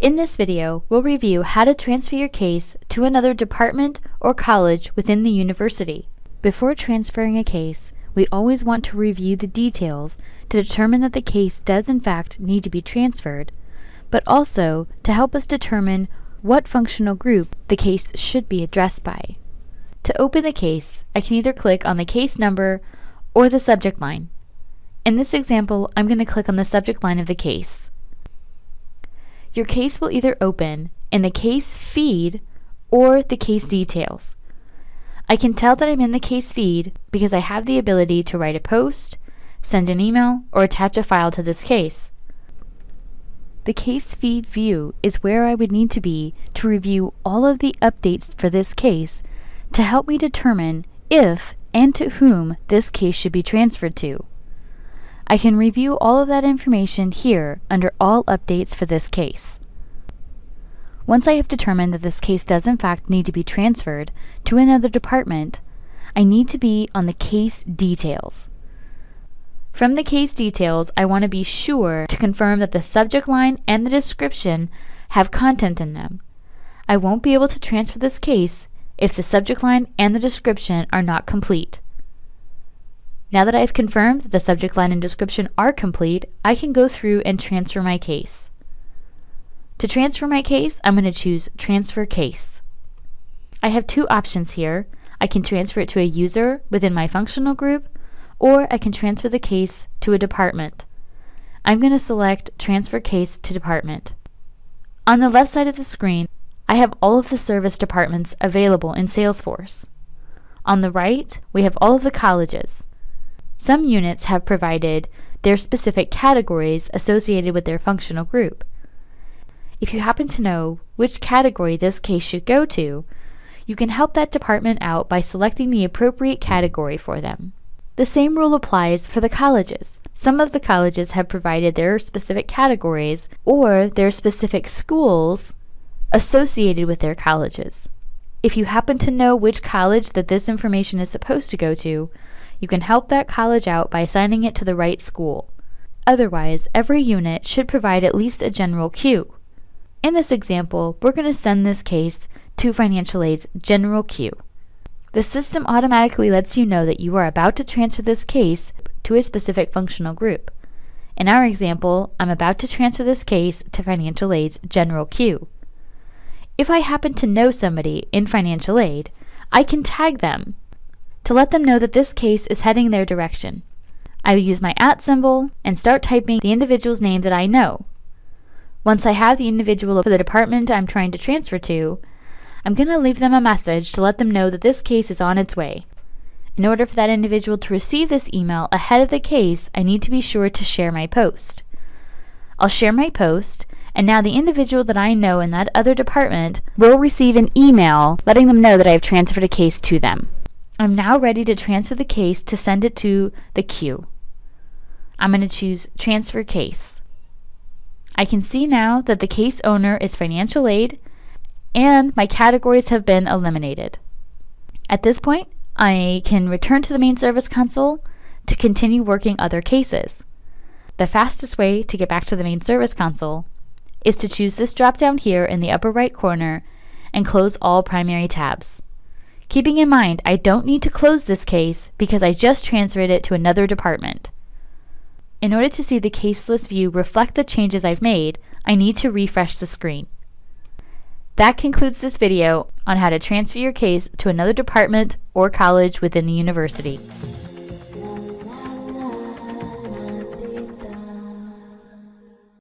In this video, we'll review how to transfer your case to another department or college within the university. Before transferring a case, we always want to review the details to determine that the case does in fact need to be transferred, but also to help us determine what functional group the case should be addressed by. To open the case, I can either click on the case number or the subject line. In this example, I'm going to click on the subject line of the case. Your case will either open in the case feed or the case details. I can tell that I'm in the case feed because I have the ability to write a post, send an email, or attach a file to this case. The case feed view is where I would need to be to review all of the updates for this case to help me determine if and to whom this case should be transferred to. I can review all of that information here under All Updates for this case. Once I have determined that this case does in fact need to be transferred to another department, I need to be on the case details. From the case details, I want to be sure to confirm that the subject line and the description have content in them. I won't be able to transfer this case if the subject line and the description are not complete. Now that I have confirmed that the subject line and description are complete, I can go through and transfer my case. To transfer my case, I'm going to choose Transfer Case. I have two options here. I can transfer it to a user within my functional group, or I can transfer the case to a department. I'm going to select Transfer Case to Department. On the left side of the screen, I have all of the service departments available in Salesforce. On the right, we have all of the colleges. Some units have provided their specific categories associated with their functional group. If you happen to know which category this case should go to, you can help that department out by selecting the appropriate category for them. The same rule applies for the colleges. Some of the colleges have provided their specific categories or their specific schools associated with their colleges. If you happen to know which college that this information is supposed to go to, you can help that college out by assigning it to the right school. Otherwise, every unit should provide at least a general queue. In this example, we're going to send this case to financial aid's general queue. The system automatically lets you know that you are about to transfer this case to a specific functional group. In our example, I'm about to transfer this case to financial aid's general queue. If I happen to know somebody in financial aid, I can tag them to let them know that this case is heading their direction. I will use my @ symbol and start typing the individual's name that I know. Once I have the individual for the department I'm trying to transfer to, I'm going to leave them a message to let them know that this case is on its way. In order for that individual to receive this email ahead of the case, I need to be sure to share my post. I'll share my post, and now the individual that I know in that other department will receive an email letting them know that I have transferred a case to them. I'm now ready to transfer the case to send it to the queue. I'm going to choose Transfer Case. I can see now that the case owner is financial aid and my categories have been eliminated. At this point, I can return to the main service console to continue working other cases. The fastest way to get back to the main service console is to choose this drop-down here in the upper right corner and close all primary tabs. Keeping in mind, I don't need to close this case because I just transferred it to another department. In order to see the case list view reflect the changes I've made, I need to refresh the screen. That concludes this video on how to transfer your case to another department or college within the university.